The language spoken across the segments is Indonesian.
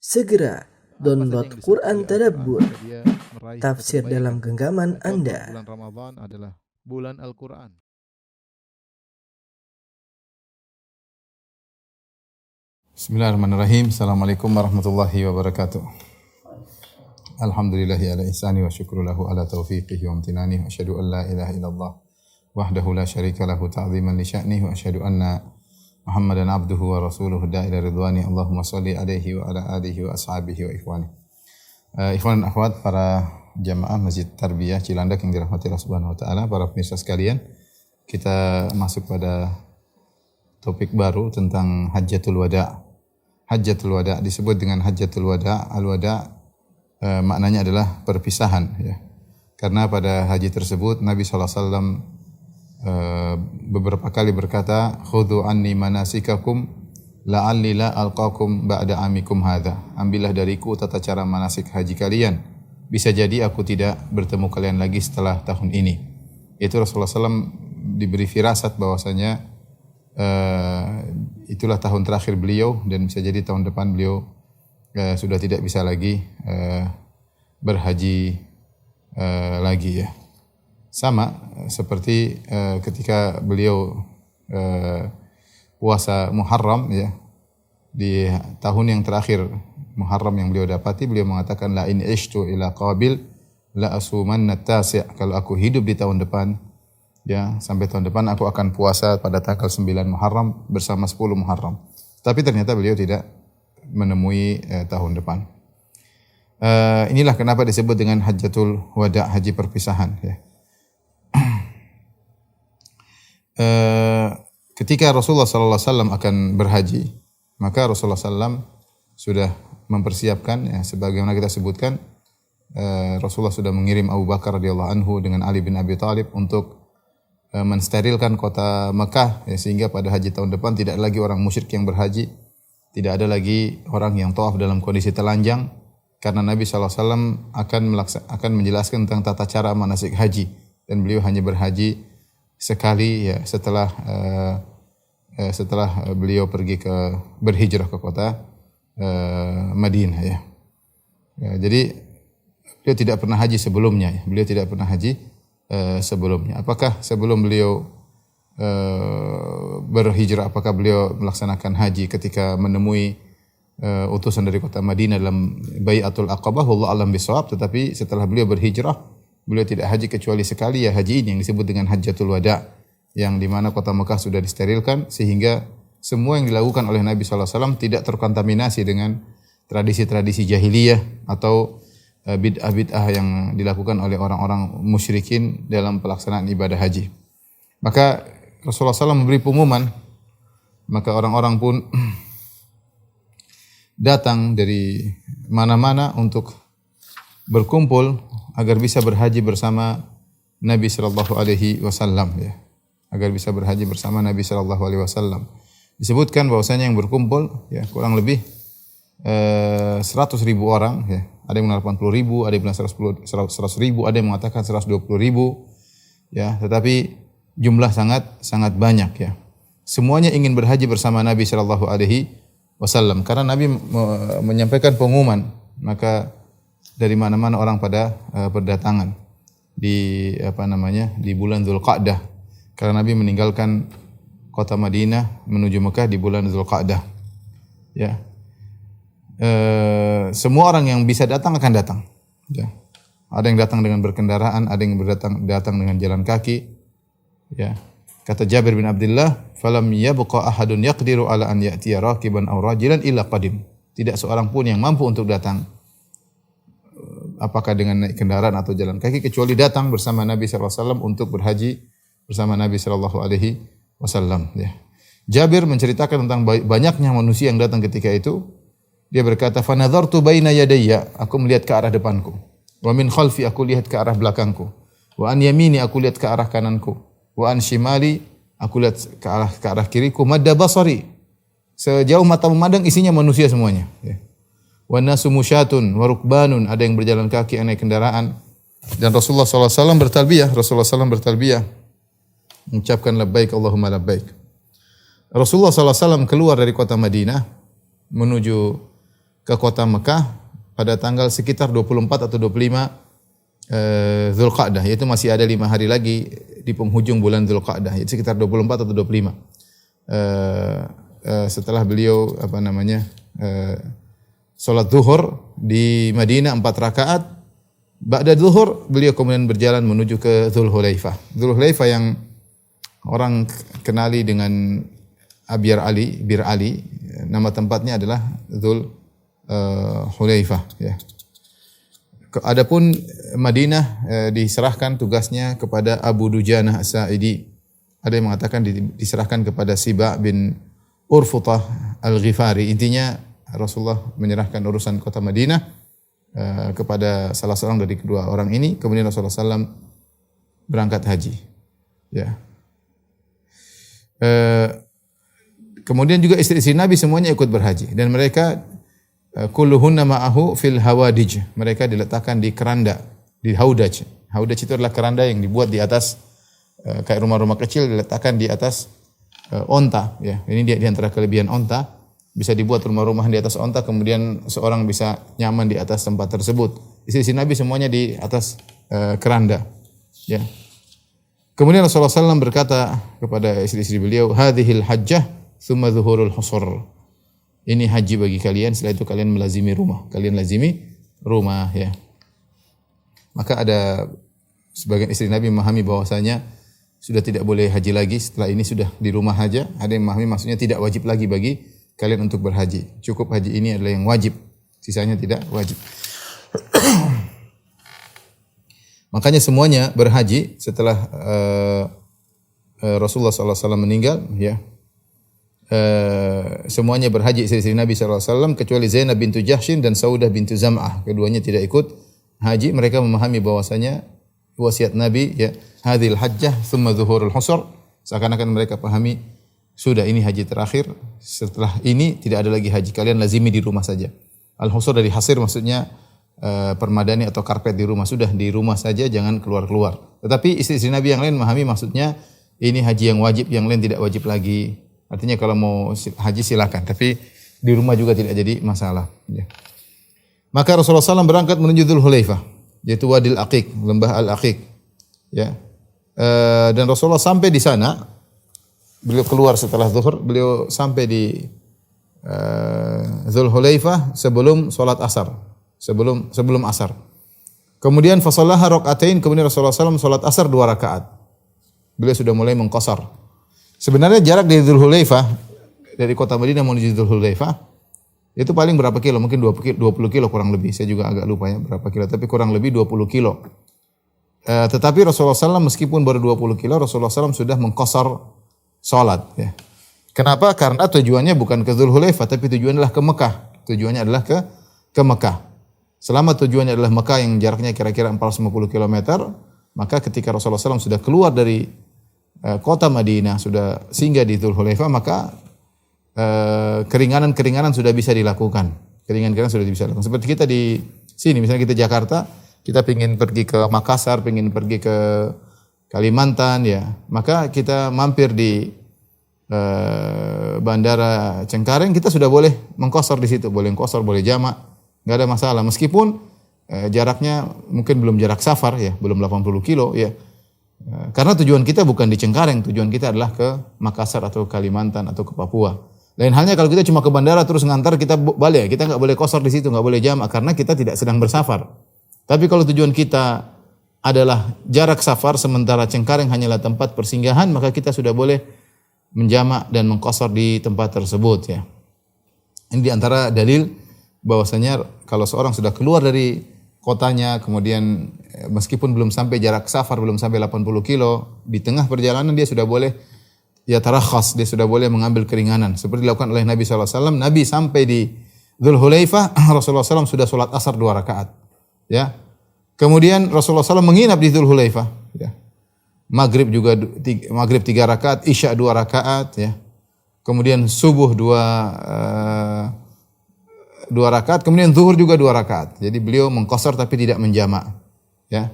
Segera download Quran Tadabbur, tafsir dalam genggaman Anda. Bulan Ramadan adalah bulan Al-Quran. Bismillahirrahmanirrahim. Assalamualaikum warahmatullahi wabarakatuh. Alhamdulillahi ala ihsani wa syukru lahu ala taufiqihi wa amtinani wa asyhadu an la ilaha illallah wahdahu la syarika lahu ta'ziman li sya'nihi wa asyhadu anna Muhammadan abduhu wa rasuluhu da'ila ridwani. Allahumma salli alaihi wa ala alihi wa ashabihi wa ikhwani. Ikhwan dan akhwat, para jamaah Masjid Tarbiyah Cilandak yang dirahmati Allah Subhanahu wa taala, para pemirsa sekalian, kita masuk pada topik baru tentang Hajjatul Wada'. Hajjatul Wada' disebut dengan Hajjatul Wada'. Al-Wada' maknanya adalah perpisahan, ya. Karena pada haji tersebut Nabi SAW beberapa kali berkata, khudhu anni manasikakum la'alli la alqakum ba'da amikum hadha. Ambillah dariku tata cara manasik haji kalian, bisa jadi aku tidak bertemu kalian lagi setelah tahun ini. Itu Rasulullah SAW diberi firasat bahwasanya itulah tahun terakhir beliau, dan bisa jadi tahun depan beliau sudah tidak bisa lagi berhaji lagi, ya. Sama seperti ketika beliau puasa Muharram, ya, di tahun yang terakhir Muharram yang beliau dapati, beliau mengatakan la in ishtu ila qabil la asumanna tasi'. Kalau aku hidup di tahun depan, ya, sampai tahun depan aku akan puasa pada tanggal 9 Muharram bersama 10 Muharram. Tapi ternyata beliau tidak menemui tahun depan. Inilah kenapa disebut dengan Hajjatul Wada', haji perpisahan, ya. Ketika Rasulullah sallallahu alaihi wasallam akan berhaji, maka Rasulullah sallam sudah mempersiapkan, ya, sebagaimana kita sebutkan, Rasulullah sudah mengirim Abu Bakar radhiyallahu anhu dengan Ali bin Abi Thalib untuk mensterilkan kota Mekah, ya, sehingga pada haji tahun depan tidak ada lagi orang musyrik yang berhaji, tidak ada lagi orang yang tawaf dalam kondisi telanjang, karena Nabi sallallahu alaihi wasallam akan menjelaskan tentang tata cara manasik haji, dan beliau hanya berhaji sekali, ya, setelah beliau berhijrah ke kota Madinah, ya. Jadi beliau tidak pernah haji sebelumnya, ya. Beliau tidak pernah haji sebelumnya. Apakah sebelum beliau berhijrah, apakah beliau melaksanakan haji ketika menemui utusan dari kota Madinah dalam Bai'atul Aqabah? Wallahu a'lam bishawab. Tetapi setelah beliau berhijrah, beliau tidak haji kecuali sekali, ya, haji ini yang disebut dengan Hajjatul Wada', yang di mana kota Mekah sudah disterilkan sehingga semua yang dilakukan oleh Nabi sallallahu alaihi wasallam tidak terkontaminasi dengan tradisi-tradisi jahiliyah atau bid'ah-bid'ah yang dilakukan oleh orang-orang musyrikin dalam pelaksanaan ibadah haji. Maka Rasulullah SAW memberi pengumuman, maka orang-orang pun datang dari mana-mana untuk berkumpul agar bisa berhaji bersama Nabi sallallahu alaihi wasallam, ya. Agar bisa berhaji bersama Nabi sallallahu alaihi wasallam. Disebutkan bahwasanya yang berkumpul, ya, kurang lebih 100.000 orang, ya. Ada yang mengatakan 80.000, ada yang bilang 100.000, ada yang mengatakan 120.000, ya. Tetapi jumlah sangat banyak, ya. Semuanya ingin berhaji bersama Nabi sallallahu alaihi wasallam karena Nabi menyampaikan pengumuman, maka dari mana-mana orang pada berdatangan di di bulan Dzulqa'dah, karena Nabi meninggalkan kota Madinah menuju Mekah di bulan Dzulqa'dah, ya. Semua orang yang bisa datang akan datang, ya. Ada yang datang dengan berkendaraan, ada yang datang dengan jalan kaki, ya. Kata Jabir bin Abdullah, falam yabqa ahadun yaqdiru ala an ya'tiya raqiban aw rajilan illa qadim. Tidak seorang pun yang mampu untuk datang, apakah dengan naik kendaraan atau jalan kaki, kecuali datang bersama Nabi sallallahu alaihi wasallam untuk berhaji bersama Nabi sallallahu alaihi wasallam, ya. Jabir menceritakan tentang banyaknya manusia yang datang ketika itu. Dia berkata, fa nadhartu baina yadayya, aku melihat ke arah depanku. Wa min khalfi, aku lihat ke arah belakangku. Wa an yamini, aku lihat ke arah kananku. Wa an shimali, aku lihat ke arah kiriku. Madda basari, sejauh mata memandang isinya manusia semuanya, ya. Wa nasu musyatun wa rukbanun, ada yang berjalan kaki, yang naik kendaraan. Dan Rasulullah sallallahu alaihi wasallam bertalbiyah, mengucapkan labbaik Allahumma labbaik. Rasulullah sallallahu alaihi wasallam keluar dari kota Madinah menuju ke kota Mekah pada tanggal sekitar 24 atau 25 Dzulqa'dah, yaitu masih ada 5 hari lagi di penghujung bulan Dzulqa'dah, yaitu sekitar 24 atau 25. Setelah beliau salat zuhur di Madinah 4 rakaat, ba'da zuhur beliau kemudian berjalan menuju ke Dzulhulaifah. Dzulhulaifah yang orang kenali dengan Bir Ali, nama tempatnya adalah Dzulhulaifah, ya. Adapun Madinah diserahkan tugasnya kepada Abu Dujanah As-Sa'idi. Ada yang mengatakan diserahkan kepada Siba bin Urfutah Al-Ghifari. Intinya Rasulullah menyerahkan urusan kota Madinah kepada salah seorang dari kedua orang ini. Kemudian Rasulullah SAW berangkat haji. Ya. Kemudian juga istri-istri Nabi semuanya ikut berhaji dan mereka kulluhunna ma'ahu fil hawadij. Mereka diletakkan di keranda, di haudaj. Haudaj itu adalah keranda yang dibuat di atas kayak rumah-rumah kecil, diletakkan di atas onta, ya. Ini di antara kelebihan onta, bisa dibuat rumah-rumah di atas onta, kemudian seorang bisa nyaman di atas tempat tersebut. Istri-istri Nabi semuanya di atas keranda, ya. Kemudian Rasulullah SAW berkata kepada istri-istri beliau, hadhil hajjah thumma zuhurul husur. Ini haji bagi kalian, setelah itu kalian melazimi rumah. Kalian lazimi rumah, ya. Maka ada sebagian istri Nabi memahami bahwasanya sudah tidak boleh haji lagi setelah ini, sudah di rumah saja. Ada yang memahami maksudnya tidak wajib lagi bagi kalian untuk berhaji. Cukup haji ini adalah yang wajib, sisanya tidak wajib. Makanya semuanya berhaji setelah Rasulullah SAW meninggal, ya. Semuanya berhaji istri-istri Nabi SAW kecuali Zainab bintu Jahshin dan Saudah bintu Zam'ah. Keduanya tidak ikut haji. Mereka memahami bahwasanya wasiat Nabi, ya, hadhil hajjah thumma zuhurul husur. Seakan-akan mereka pahami sudah ini haji terakhir. Setelah ini tidak ada lagi haji. Kalian lazimi di rumah saja. Al-husur dari hasir maksudnya permadani atau karpet di rumah. Sudah di rumah saja, jangan keluar-keluar. Tetapi istri-istri Nabi yang lain memahami maksudnya ini haji yang wajib, yang lain tidak wajib lagi. Artinya kalau mau haji silakan, tapi di rumah juga tidak jadi masalah. Ya. Maka Rasulullah SAW berangkat menuju Dzulhulaifah, yaitu Wadil Aqiq, lembah Al-Aqiq. Ya. Dan Rasulullah sampai di sana, beliau keluar setelah zuhur, beliau sampai di Dzulhulaifah sebelum sholat asar, sebelum asar. Kemudian fasallaha rakaatain, kemudian Rasulullah SAW sholat asar 2 rakaat. Beliau sudah mulai mengqasar. Sebenarnya jarak dari Dzulhulaifah, dari kota Madinah menuju Dzulhulaifah, itu paling berapa kilo? Mungkin 20 kilo kurang lebih. Saya juga agak lupa ya berapa kilo, tapi kurang lebih 20 kilo. Tetapi Rasulullah SAW meskipun baru 20 kilo, Rasulullah SAW sudah mengqasar salat. Ya. Kenapa? Karena tujuannya bukan ke Dzulhulaifah, tapi tujuannya adalah ke Mekah. Tujuannya adalah ke Mekah. Selama tujuannya adalah Mekah yang jaraknya kira-kira 450 km, maka ketika Rasulullah SAW sudah keluar dari kota Madinah, sudah singgah di Dzulhulaifah, maka keringanan-keringanan sudah bisa dilakukan. Keringanan-keringanan sudah bisa dilakukan. Seperti kita di sini, misalnya kita Jakarta, kita ingin pergi ke Makassar, ingin pergi ke Kalimantan, ya, maka kita mampir di Bandara Cengkareng, kita sudah boleh mengqasar di situ, boleh mengqasar, boleh jamak, nggak ada masalah. Meskipun jaraknya mungkin belum jarak safar, ya, belum 80 kilo, ya. Karena tujuan kita bukan di Cengkareng, tujuan kita adalah ke Makassar atau Kalimantan atau ke Papua. Lain halnya kalau kita cuma ke bandara terus ngantar kita balik, kita nggak boleh qasar di situ, nggak boleh jamak karena kita tidak sedang bersafar. Tapi kalau tujuan kita adalah jarak safar sementara Cengkareng hanyalah tempat persinggahan, maka kita sudah boleh menjamak dan mengqasar di tempat tersebut, ya. Ini di antara dalil bahwasanya kalau seorang sudah keluar dari kotanya, kemudian meskipun belum sampai jarak safar, belum sampai 80 kilo, di tengah perjalanan dia sudah boleh ya tarakhas, dia sudah boleh mengambil keringanan. Seperti dilakukan oleh Nabi SAW. Nabi sampai di Dzulhulaifah, Rasulullah SAW sudah sholat asar 2 rakaat. Ya. Kemudian Rasulullah SAW menginap di Dzulhulaifah. Ya. Maghrib 3 rakaat, Isya 2 rakaat. Ya. Kemudian subuh 2 rakaat, kemudian zuhur juga 2 rakaat. Jadi beliau mengqasar tapi tidak menjamak. Ya.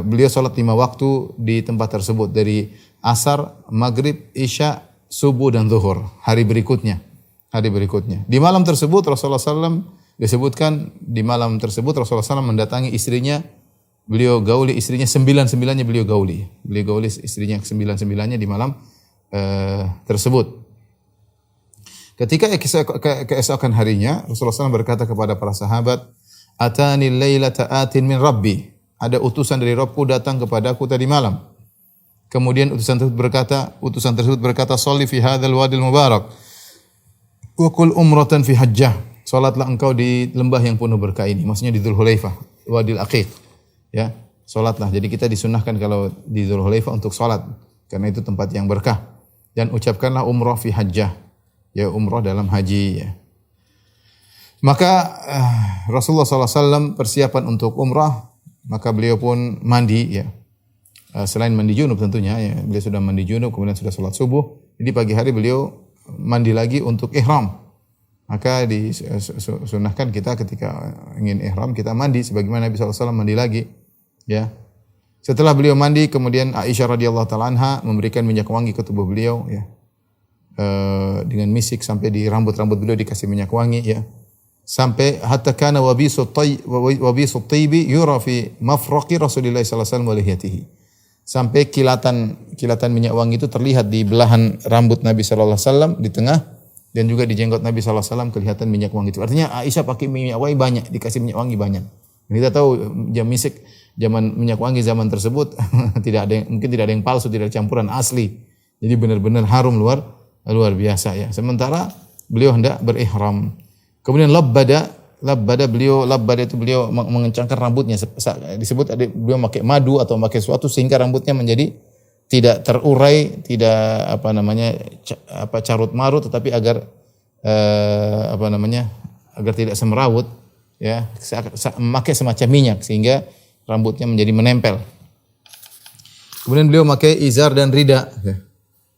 Beliau salat 5 waktu di tempat tersebut dari asar, maghrib, isya, subuh dan zuhur hari berikutnya. hari berikutnya. Di malam tersebut Rasulullah SAW disebutkan di malam tersebut Rasulullah SAW mendatangi istrinya, beliau gauli istrinya sembilannya beliau gauli. Beliau gauli istrinya sembilannya di malam tersebut. Ketika keesokan harinya Rasulullah SAW berkata kepada para sahabat, "Atani lailata atin min Rabbi." Ada utusan dari Rabbku datang kepadaku tadi malam. Kemudian utusan tersebut berkata, "Shalli fi hadzal wadil mubarak wa qul umratan fi hajjah." Salatlah engkau di lembah yang penuh berkah ini. Maksudnya di Dzulhulaifah, Wadil Aqiq. Ya, salatlah. Jadi kita disunahkan kalau di Dzulhulaifah untuk salat karena itu tempat yang berkah. Dan ucapkanlah umrah fi hajjah. Ya, umrah dalam haji ya. Maka Rasulullah SAW persiapan untuk umrah, maka beliau pun mandi ya. Selain mandi junub tentunya ya, beliau sudah mandi junub kemudian sudah salat subuh. Jadi pagi hari beliau mandi lagi untuk ihram. Maka disunahkan kita ketika ingin ihram kita mandi sebagaimana Nabi SAW mandi lagi ya. Setelah beliau mandi kemudian Aisyah radhiyallahu taala anha memberikan minyak wangi ke tubuh beliau ya. Dengan misik sampai di rambut-rambut beliau dikasih minyak wangi ya. Sampai hatta kana wabisu tayyibi yura fi mafraqi Rasulillah sallallahu alaihi wasallam wa lihiyatihi. Sampai kilatan minyak wangi itu terlihat di belahan rambut Nabi sallallahu alaihi wasallam di tengah dan juga di jenggot Nabi sallallahu alaihi wasallam kelihatan minyak wangi itu. Artinya Aisyah pakai minyak wangi banyak, dikasih minyak wangi banyak. Dan kita tahu zaman minyak wangi zaman tersebut mungkin tidak ada yang palsu, tidak ada campuran asli. Jadi benar-benar harum luar biasa ya. Sementara beliau hendak berihram. Kemudian labbada itu beliau mengencangkan rambutnya. Disebut beliau memakai madu atau memakai sesuatu sehingga rambutnya menjadi tidak terurai, tidak carut marut, tetapi agar agar tidak semrawut ya, memakai semacam minyak sehingga rambutnya menjadi menempel. Kemudian beliau memakai izar dan rida ya.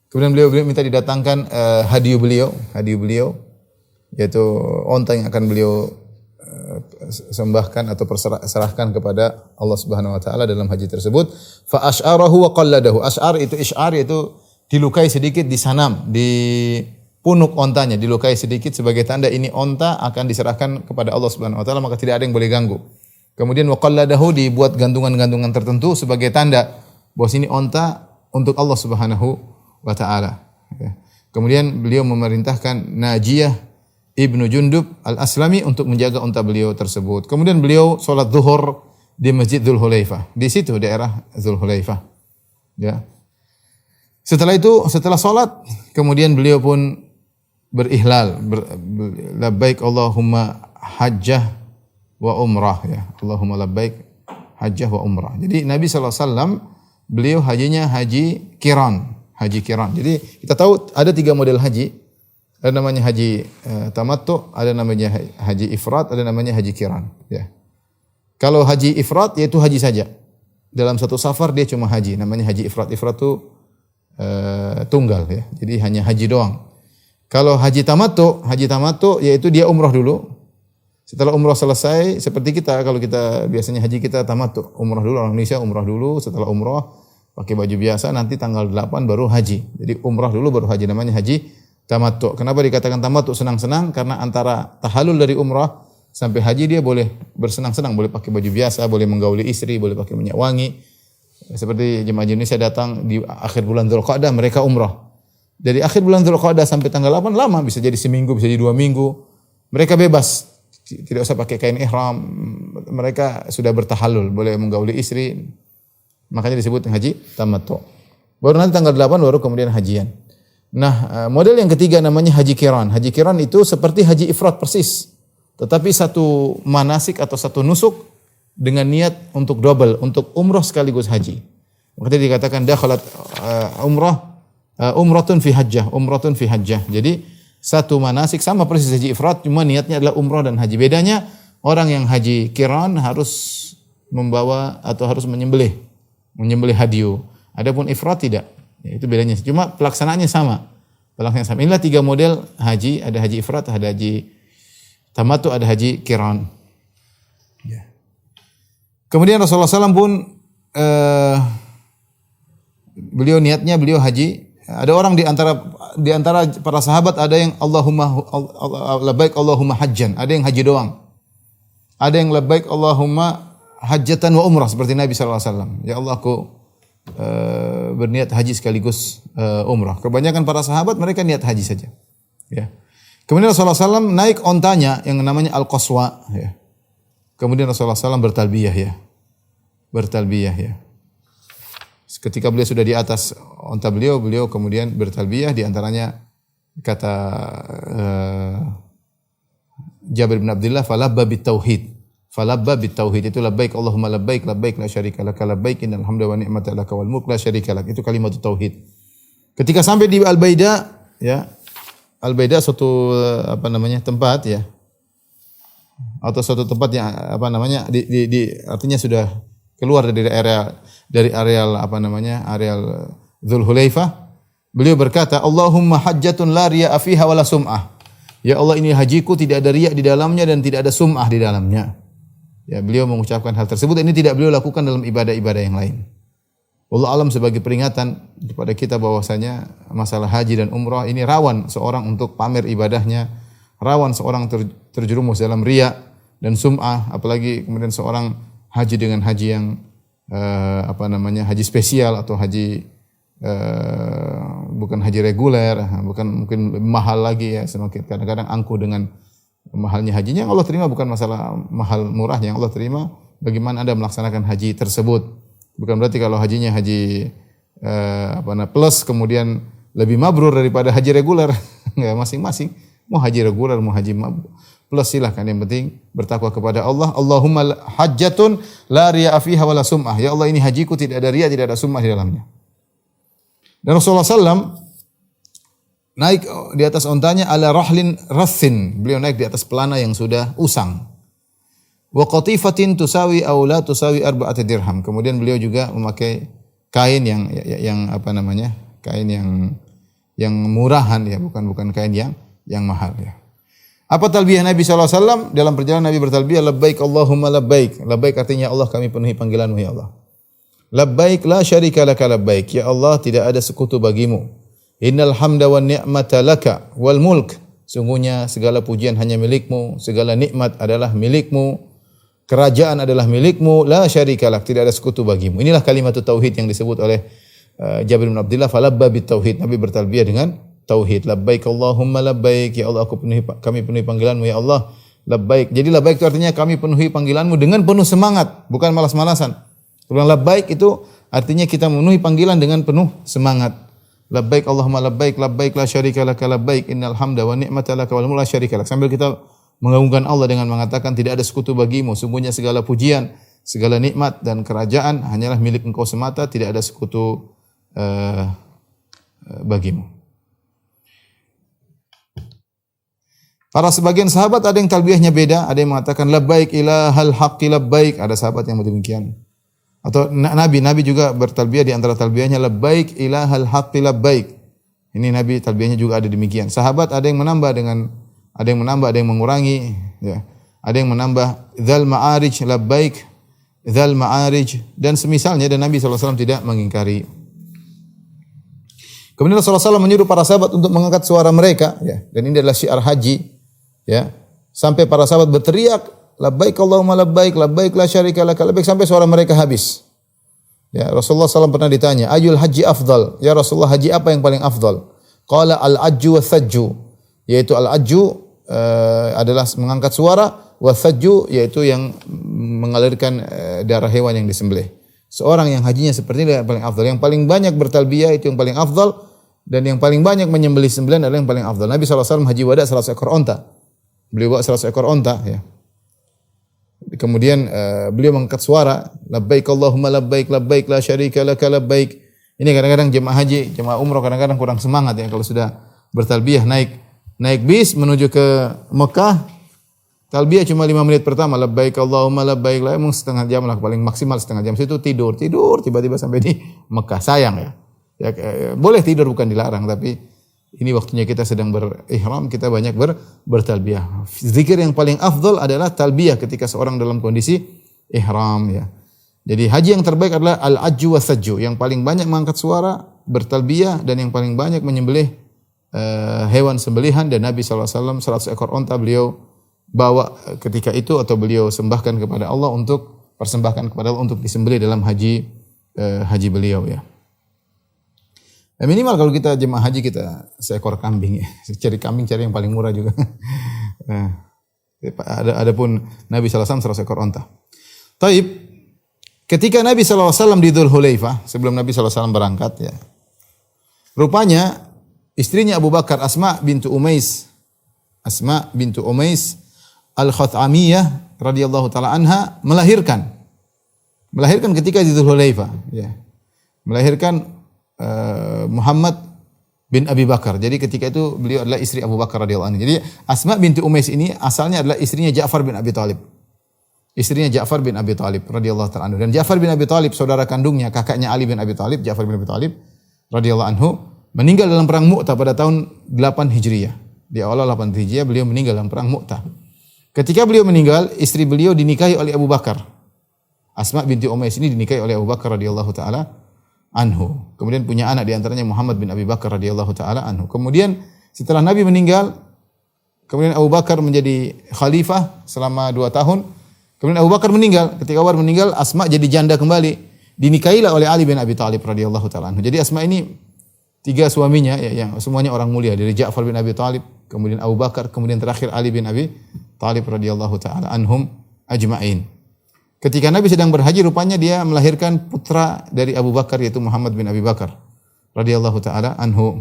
Kemudian beliau minta didatangkan hadiah beliau yaitu onta yang akan beliau sembahkan atau serahkan kepada Allah Subhanahu wa taala dalam haji tersebut. Fa asy'arahu wa qalladahu. Asy'ar itu dilukai sedikit di sanam, di punuk ontanya dilukai sedikit sebagai tanda ini onta akan diserahkan kepada Allah Subhanahu wa taala, maka tidak ada yang boleh ganggu. Kemudian wa qalladahu dibuat gantungan-gantungan tertentu sebagai tanda bahwa ini onta untuk Allah Subhanahu wa taala. Kemudian beliau memerintahkan Najiyah Ibnu Jundub Al-Aslami untuk menjaga unta beliau tersebut. Kemudian beliau salat zuhur di Masjid Dzulhulaifah. Di situ daerah Dzulhulaifah. Ya. Setelah salat, kemudian beliau pun berihlal, labbaik Allahumma hajjah wa umrah ya. Allahumma labbaik hajjah wa umrah. Jadi Nabi SAW beliau hajinya haji kiran. Jadi kita tahu ada 3 model haji. Ada namanya haji tamattu, ada namanya haji ifrat, ada namanya haji kiran. Ya. Kalau haji ifrat yaitu haji saja. Dalam satu safar dia cuma haji, namanya haji ifrat. Ifrat itu tunggal ya. Jadi hanya haji doang. Kalau haji tamattu yaitu dia umrah dulu. Setelah umrah selesai, seperti kita kalau kita biasanya haji kita tamattu, umrah dulu, orang Indonesia umrah dulu, setelah umrah pakai baju biasa, nanti tanggal 8 baru haji. Jadi umrah dulu baru haji, namanya haji tamattu. Kenapa dikatakan tamattu senang-senang? Karena antara tahallul dari umrah sampai haji dia boleh bersenang-senang, boleh pakai baju biasa, boleh menggauli istri, boleh pakai minyak wangi. Seperti jemaah Indonesia datang di akhir bulan Dzulqa'dah mereka umrah. Dari akhir bulan Dzulqa'dah sampai tanggal 8 lama, bisa jadi seminggu, bisa jadi 2 minggu. Mereka bebas, tidak usah pakai kain ihram. Mereka sudah bertahallul, boleh menggauli istri. Makanya disebut haji tamattu. Baru nanti tanggal 8 baru kemudian hajian. Nah, model yang ketiga namanya haji kiran. Haji kiran itu seperti haji ifrat persis. Tetapi satu manasik atau satu nusuk dengan niat untuk double, untuk umrah sekaligus haji. Makanya dikatakan dakhalat umratun fi hajjah. Jadi satu manasik sama persis haji ifrat, cuma niatnya adalah umrah dan haji. Bedanya orang yang haji kiran harus membawa atau harus menyembelih hadiyu. Adapun ifrat tidak. Ya, itu bedanya. Cuma pelaksanaannya sama. Inilah 3 model haji. Ada haji ifrat, ada haji tamattu, ada haji kiran. Ya. Kemudian Rasulullah SAW pun beliau niatnya beliau haji ada orang di antara para sahabat ada yang labbaik Allahumma hajjan, ada yang haji doang. Ada yang labbaik Allahumma hajjatan wa umrah seperti Nabi sallallahu alaihi wasallam. Ya Allah, aku berniat haji sekaligus umrah. Kebanyakan para sahabat mereka niat haji saja. Ya. Kemudian Rasulullah SAW naik ontanya yang namanya Al-Qaswa. Ya. Kemudian Rasulullah SAW bertalbiyah ya. Ketika beliau sudah di atas onta beliau kemudian bertalbiyah, di antaranya kata Jabir bin Abdullah falabba bitauhid. Falabba bitauhid itu labbaik Allahumma labbaik labbaik la syarika lak labbaik innal hamda wa ni'mata lak wal mulk la syarika lak. Itu kalimat tauhid. Ketika sampai di Al-Baida ya. Al-Baida suatu tempat ya. Atau suatu tempat yang artinya sudah keluar dari areal Dzulhulaifah. Beliau berkata, Allahumma hajjatun la riya'a fiha wala sum'ah. Ya Allah, ini hajiku tidak ada riya di dalamnya dan tidak ada sum'ah di dalamnya. Ya, beliau mengucapkan hal tersebut. Ini tidak beliau lakukan dalam ibadah-ibadah yang lain. Allah alam sebagai peringatan kepada kita bahwasanya masalah haji dan umrah ini rawan seorang untuk pamer ibadahnya, rawan seorang terjerumus dalam riya dan sum'ah, apalagi kemudian seorang haji dengan haji yang haji spesial atau haji bukan haji reguler, bukan mungkin mahal lagi ya, semakin kadang-kadang angkuh dengan mahalnya hajinya. Yang Allah terima bukan masalah mahal murahnya, yang Allah terima bagaimana Anda melaksanakan haji tersebut. Bukan berarti kalau hajinya haji plus kemudian lebih mabrur daripada haji reguler. Enggak, masing-masing mau haji reguler mau haji plus silahkan, yang penting bertakwa kepada Allah. Allahumma hajjatun la riya'a fiha wala sum'ah. Ya Allah, ini hajiku tidak ada riya, tidak ada sum'ah di dalamnya. Dan Rasulullah SAW naik di atas ontanya ala rahlin rassin. Beliau naik di atas pelana yang sudah usang. Wa qatifatin tusawi aw la tusawi arba'at dirham. Kemudian beliau juga memakai kain yang kain yang murahan ya, bukan kain yang mahal ya. Apa talbiyah Nabi sallallahu alaihi wasallam? Dalam perjalanan Nabi bertalbiyah labbaik Allahumma labbaik. Labbaik artinya Allah, kami penuhi panggilan-Mu ya Allah. Labbaik la syarika laka labbaik. Ya Allah, tidak ada sekutu bagimu. Innal hamda wan ni'mata laka wal mulk. Sungguhnya segala pujian hanya milik-Mu, segala nikmat adalah milik-Mu. Kerajaan adalah milik-Mu, la syarika lak, tidak ada sekutu bagimu. Inilah kalimat tauhid yang disebut oleh Jabir bin Abdullah, falabba bitauhid. Nabi bertalbiyah dengan tauhid. Labbaik Allahumma labbaik. Ya Allah, kami penuhi panggilan-Mu ya Allah. Labbaik. Jadi labbaik itu artinya kami penuhi panggilan-Mu dengan penuh semangat, bukan malas-malasan. Kalau labbaik itu artinya kita memenuhi panggilan dengan penuh semangat. Labbaik Allahumma labbaik labbaik la syarika lak labbaik innal hamda wa ni'mata lak wal mulk la syarika lak. Sambil kita mengagungkan Allah dengan mengatakan tidak ada sekutu bagimu, sungguhnya segala pujian, segala nikmat dan kerajaan hanyalah milik Engkau semata, tidak ada sekutu bagimu. Para sebagian sahabat ada yang talbiyahnya beda, ada yang mengatakan labbaik ilahal haqqi labbaik, ada sahabat yang demikian. Atau Nabi juga bertalbiyah, di antara talbiyahnya labbaik ilahal haqqi labbaik. Ini Nabi talbiyahnya juga ada demikian. Sahabat ada yang menambah, ada yang mengurangi, ya. Ada yang menambah dzal ma'arij labbaik, dzal ma'arij dan semisalnya, dan Nabi SAW tidak mengingkari. Kemudian Rasulullah SAW menyuruh para sahabat untuk mengangkat suara mereka, ya. Dan ini adalah syiar haji, ya. Sampai para sahabat berteriak labbaik Allahumma labbaik labbaik la syarika lak labbaik sampai suara mereka habis. Ya, Rasulullah SAW pernah ditanya, ayul haji afdal? Ya Rasulullah, haji apa yang paling afdal? Qala al-ajju wa thajju, yaitu al-ajju adalah mengangkat suara, wa thajju yaitu yang mengalirkan darah hewan yang disembelih. Seorang yang hajinya seperti ini yang paling afdal. Yang paling banyak bertalbiyah itu yang paling afdal, dan yang paling banyak menyembelih sembelihan adalah yang paling afdal. Nabi SAW haji wada 100 ekor onta. Beliau bawa 100 ekor onta, ya. Kemudian beliau mengangkat suara, labbaik Allahumma labbaik labbaik la syarika lak labbaik. Ini kadang-kadang jemaah haji, jemaah umrah kadang-kadang kurang semangat ya kalau sudah bertalbiyah naik bis menuju ke Mekah. Talbiyah cuma 5 menit pertama, labbaik Allahumma labbaik, emang setengah jam lah, paling maksimal setengah jam. Situ tidur tiba-tiba sampai di Mekah. Sayang ya. Boleh tidur, bukan dilarang, tapi ini waktunya kita sedang berihram, kita banyak bertalbiyah. Zikir yang paling afdal adalah talbiyah ketika seorang dalam kondisi ihram ya. Jadi haji yang terbaik adalah al-ajju wa sajju, yang paling banyak mengangkat suara bertalbiyah dan yang paling banyak menyembelih hewan sembelihan, dan Nabi SAW 100 ekor onta beliau bawa ketika itu atau beliau sembahkan kepada Allah untuk persembahkan kepada Allah untuk disembelih dalam haji beliau ya. Minimal kalau kita jemaah haji kita seekor kambing ya. Cari kambing cari yang paling murah juga. Adapun Nabi SAW 100 ekor onta. Taib, ketika Nabi SAW di Dzul Hulaifah, sebelum Nabi SAW berangkat ya, rupanya istrinya Abu Bakar, Asma bintu Umais Al-Khathamiyah radhiyallahu taala anha melahirkan ketika di Dzul Hulaifah ya. Melahirkan Muhammad bin Abi Bakar. Jadi ketika itu beliau adalah istri Abu Bakar radhiyallahu anhu. Jadi Asma binti Umais ini asalnya adalah istrinya Ja'far bin Abi Thalib. Istrinya Ja'far bin Abi Thalib radhiyallahu taala anhu. Dan Ja'far bin Abi Thalib saudara kandungnya, kakaknya Ali bin Abi Thalib, Ja'far bin Abi Thalib radhiyallahu anhu, meninggal dalam perang Mu'tah pada tahun 8 Hijriah. Di awal 8 Hijriah beliau meninggal dalam perang Mu'tah. Ketika beliau meninggal, istri beliau dinikahi oleh Abu Bakar. Asma binti Umais ini dinikahi oleh Abu Bakar radhiyallahu taala anhu. Kemudian punya anak di antaranya Muhammad bin Abi Bakar radhiyallahu taala anhu. Kemudian setelah Nabi meninggal, kemudian Abu Bakar menjadi khalifah selama 2 tahun. Kemudian Abu Bakar meninggal. Ketika Abu Bakar meninggal, Asma jadi janda kembali. Dinikahilah oleh Ali bin Abi Thalib radhiyallahu taala anhu. Jadi Asma ini 3 suaminya ya, yang semuanya orang mulia, dari Ja'far bin Abi Thalib, kemudian Abu Bakar, kemudian terakhir Ali bin Abi Thalib radhiyallahu taala anhum ajma'in. Ketika Nabi sedang berhaji, rupanya dia melahirkan putra dari Abu Bakar, yaitu Muhammad bin Abi Bakar radhiyallahu taala anhu.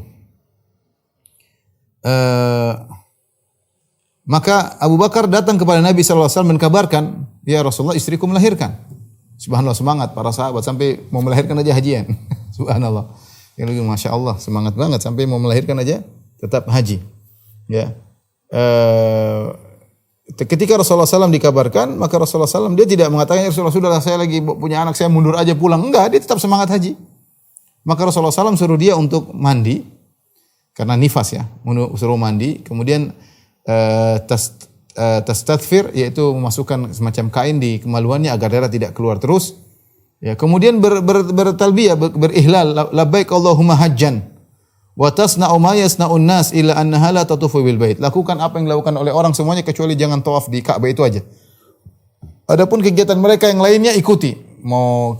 Maka Abu Bakar datang kepada Nabi sallallahu alaihi wasallam menkabarkan, "Ya Rasulullah, istriku melahirkan." Subhanallah, semangat para sahabat sampai mau melahirkan aja hajian. Subhanallah. Ya, Masya Allah, semangat banget sampai mau melahirkan aja tetap haji. Ya. Ketika Rasulullah SAW dikabarkan, maka Rasulullah SAW dia tidak mengatakan, "Ya Rasulullah, sudah saya lagi punya anak, saya mundur aja pulang." Enggak, dia tetap semangat haji. Maka Rasulullah SAW suruh dia untuk mandi, karena nifas ya, suruh mandi. Kemudian tastatfir, yaitu memasukkan semacam kain di kemaluannya agar darah tidak keluar terus. Ya, kemudian bertalbiyah, berihlal, labbaik Allahumma hajjan. Wa tasna'u ma yasna'un nas illa annaha la tatufu bil bait. Lakukan apa yang dilakukan oleh orang semuanya kecuali jangan tawaf di Ka'bah itu aja. Adapun kegiatan mereka yang lainnya ikuti. Mau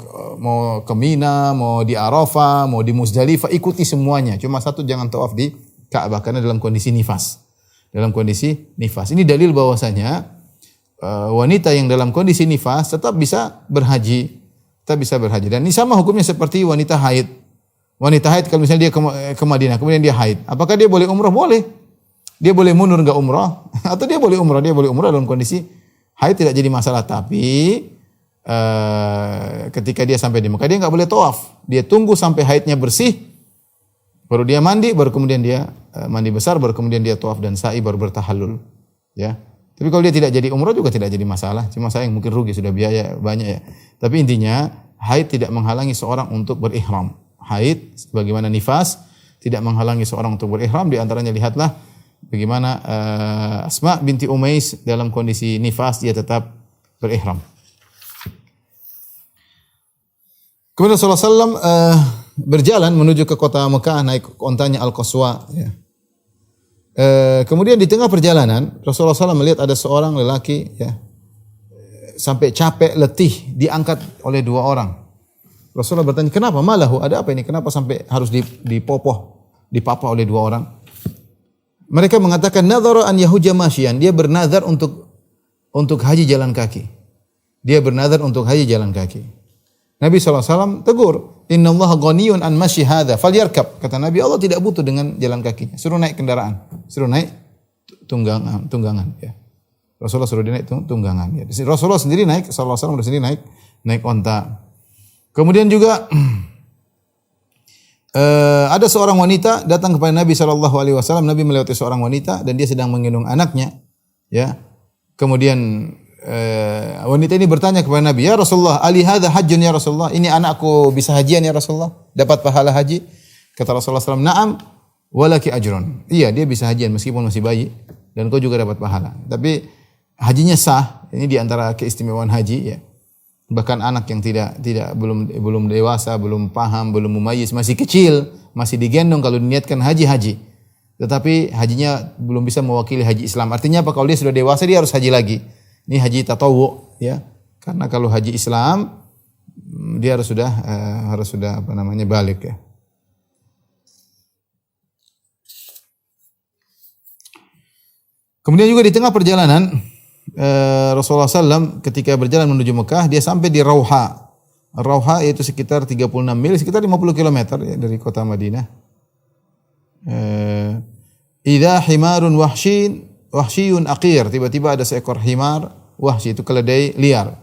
ke Mina, mau di Arafah, mau di Muzdalifah, ikuti semuanya. Cuma satu, jangan tawaf di Ka'bah karena dalam kondisi nifas. Ini dalil bahwasanya wanita yang dalam kondisi nifas tetap bisa berhaji. Dan ini sama hukumnya seperti wanita haid. Wanita haid kalau misalnya dia ke Madinah, kemudian dia haid, apakah dia boleh umrah? Boleh. Dia boleh mundur enggak umrah, atau dia boleh umrah dalam kondisi haid, tidak jadi masalah. Tapi ketika dia sampai di Mekah, dia enggak boleh tawaf. Dia tunggu sampai haidnya bersih, baru dia mandi, baru kemudian dia mandi besar, baru kemudian dia tawaf dan sa'i, baru bertahallul. Ya. Tapi kalau dia tidak jadi umrah juga tidak jadi masalah. Cuma sayang mungkin rugi, sudah biaya banyak ya. Tapi intinya haid tidak menghalangi seorang untuk berihram. Haid sebagaimana nifas tidak menghalangi seorang untuk berihram. Di antaranya lihatlah bagaimana Asma binti Umais dalam kondisi nifas dia tetap berihram. Kemudian Rasulullah SAW berjalan menuju ke kota Mekah naik ontanya Al-Qaswa. Ya. Kemudian di tengah perjalanan Rasulullah SAW melihat ada seorang lelaki ya, sampai capek letih diangkat oleh 2 orang. Rasulullah bertanya, kenapa malahu? Ada apa ini? Kenapa sampai harus dipapa oleh 2 orang? Mereka mengatakan nadhara an yahujja masyian. Dia bernazar untuk haji jalan kaki. Nabi SAW tegur, innallaha ghaniyun an masyi hadza falyarkab. Kata Nabi, Allah tidak butuh dengan jalan kakinya. Suruh naik kendaraan, suruh naik tunggangan ya. Rasulullah suruh dia naik tunggangan ya. Rasulullah sendiri naik, sallallahu alaihi wasallam sendiri naik onta. Kemudian juga ada seorang wanita datang kepada Nabi sallallahu alaihi wasallam. Nabi melewati seorang wanita dan dia sedang menggendong anaknya, ya. Kemudian wanita ini bertanya kepada Nabi, "Ya Rasulullah, ali hadza hajjun ya Rasulullah? Ini anakku bisa hajian ya Rasulullah? Dapat pahala haji?" Kata Rasulullah SAW, "Na'am, walaki ajrun." Iya, dia bisa hajian meskipun masih bayi dan kau juga dapat pahala. Tapi hajinya sah. Ini di antara keistimewaan haji, ya. Bahkan anak yang belum dewasa, belum paham, belum mumayyiz, masih kecil, masih digendong kalau diniatkan haji. Tetapi hajinya belum bisa mewakili haji Islam. Artinya apa? Kalau dia sudah dewasa dia harus haji lagi. Ini haji tatawwu, ya. Karena kalau haji Islam dia harus sudah balik, ya. Kemudian juga di tengah perjalanan Rasulullah SAW ketika berjalan menuju Mekah, dia sampai di Rauha. Rauha yaitu sekitar 36 mil, sekitar 50 km ya, dari kota Madinah. Idza himarun wahsyiyun aqir, tiba-tiba ada seekor himar wahsy, itu keledai liar.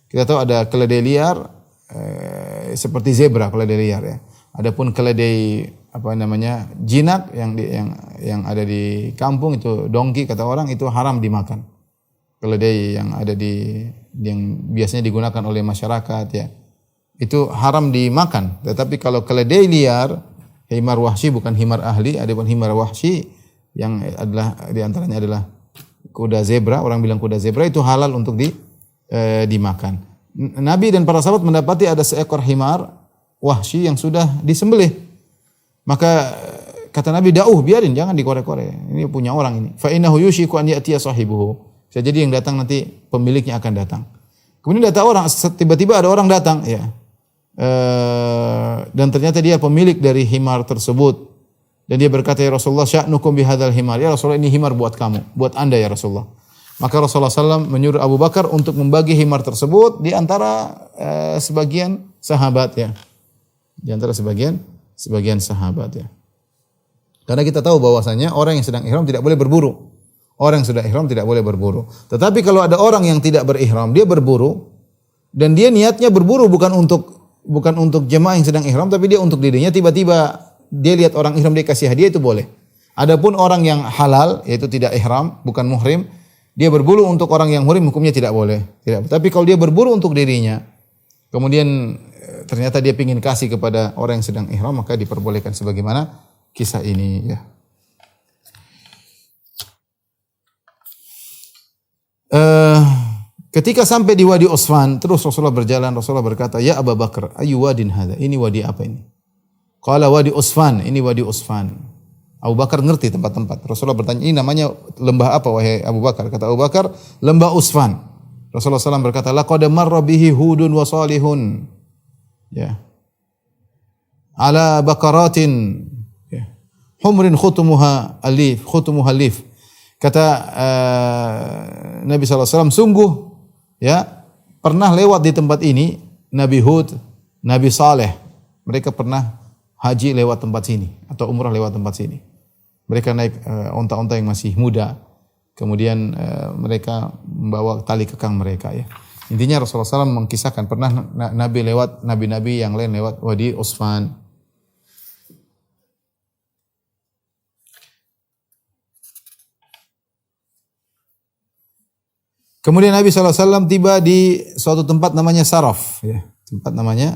Kita tahu ada keledai liar seperti zebra, keledai liar, ya. Adapun keledai jinak yang ada di kampung itu dongki kata orang, itu haram dimakan. Keledai yang biasanya digunakan oleh masyarakat, ya, itu haram dimakan. Tetapi kalau keledai liar, himar wahsy, bukan himar ahli, adapun himar wahsy yang adalah di antaranya adalah kuda zebra, orang bilang kuda zebra, itu halal untuk dimakan. Nabi dan para sahabat mendapati ada seekor himar wahsy yang sudah disembelih. Maka kata Nabi, biarin, jangan dikorek-korek. Ini punya orang ini. Fa innahu yushiku an ya'tiya sahibuhu. Bisa jadi yang datang nanti pemiliknya akan datang. Kemudian tiba-tiba ada orang datang, ya. Dan ternyata dia pemilik dari himar tersebut. Dan dia berkata, ya Rasulullah, sya'nukum bihadzal himar. Ya Rasulullah, ini himar buat kamu, buat Anda ya Rasulullah. Maka Rasulullah SAW menyuruh Abu Bakar untuk membagi himar tersebut di antara sebagian sahabat, ya. Di antara sebagian sahabat, ya. Karena kita tahu bahwasanya orang yang sedang ihram tidak boleh berburu. Orang yang sudah ihram tidak boleh berburu. Tetapi kalau ada orang yang tidak berihram, dia berburu dan dia niatnya berburu bukan untuk jemaah yang sedang ihram, tapi dia untuk dirinya, tiba-tiba dia lihat orang ihram, dia kasih hadiah, itu boleh. Adapun orang yang halal, yaitu tidak ihram, bukan muhrim, dia berburu untuk orang yang muhrim, hukumnya tidak boleh. Tidak. Tapi kalau dia berburu untuk dirinya, kemudian ternyata dia ingin kasih kepada orang yang sedang ihram, maka diperbolehkan sebagaimana kisah ini, ya. Ketika sampai di Wadi Usfan, terus Rasulullah berjalan, Rasulullah berkata, ya Abu Bakar, ayu wadin hadza? Ini wadi apa ini? Qala Wadi Usfan, ini Wadi Usfan. Abu Bakar ngerti tempat-tempat. Rasulullah bertanya, ini namanya lembah apa wahai Abu Bakar? Kata Abu Bakar, lembah Usfan. Rasulullah SAW berkata, laqad marra bihi Hudun wa Salihun. Ya. Ala bakaratin, ya. Humrin khutumuha alif. Kata Nabi SAW, sungguh, ya, pernah lewat di tempat ini Nabi Hud, Nabi Saleh. Mereka pernah haji lewat tempat sini atau umrah lewat tempat sini. Mereka naik onta-onta yang masih muda. Kemudian mereka membawa tali kekang mereka, ya. Intinya Rasulullah SAW mengkisahkan pernah nabi-nabi yang lain lewat Wadi Usfan. Kemudian Nabi SAW tiba di suatu tempat namanya Saraf, ya. Tempat namanya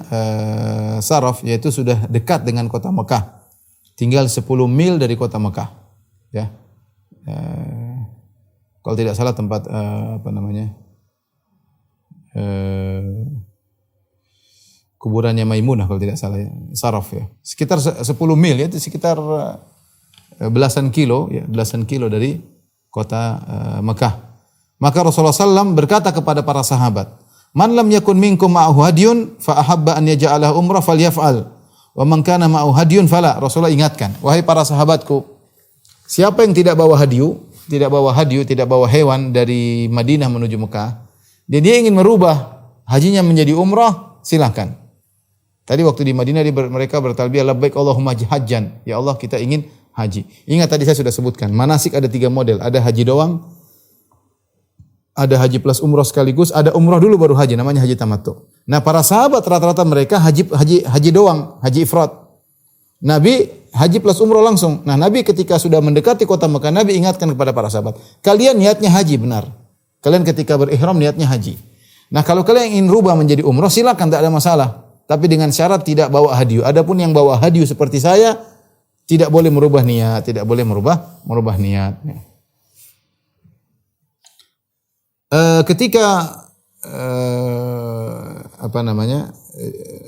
Saraf, yaitu sudah dekat dengan kota Mekah. Tinggal 10 mil dari kota Mekah, ya. Kalau tidak salah tempat kuburannya Maimunah kalau tidak salah, ya. Saraf, ya. Sekitar 10 mil, ya, itu sekitar belasan kilo dari kota Mekah. Maka Rasulullah SAW berkata kepada para sahabat, man lam yakun minkum ma'ahu hadiyun fa ahabba an yaj'alahu umrah falyaf'al wa man kana ma'ahu hadiyun fala. Rasulullah ingatkan, wahai para sahabatku, siapa yang tidak bawa hadiyu, tidak bawa hewan dari Madinah menuju Mekah, dan dia ingin merubah hajinya menjadi umrah, silakan. Tadi waktu di Madinah mereka bertalbiyah labbaik Allahumma hajjan, ya Allah kita ingin haji. Ingat tadi saya sudah sebutkan, manasik ada 3 model, ada haji doang, ada haji plus umrah sekaligus, ada umrah dulu baru haji, namanya haji tamattu. Nah, para sahabat rata-rata mereka haji doang, haji ifrad. Nabi haji plus umrah langsung. Nah, Nabi ketika sudah mendekati kota Mekah, Nabi ingatkan kepada para sahabat, kalian niatnya haji benar. Kalian ketika berihram niatnya haji. Nah, kalau kalian ingin rubah menjadi umrah, silakan, tak ada masalah. Tapi dengan syarat tidak bawa hadiyu. Adapun yang bawa hadiyu seperti saya, tidak boleh merubah niat, merubah niat. Ketika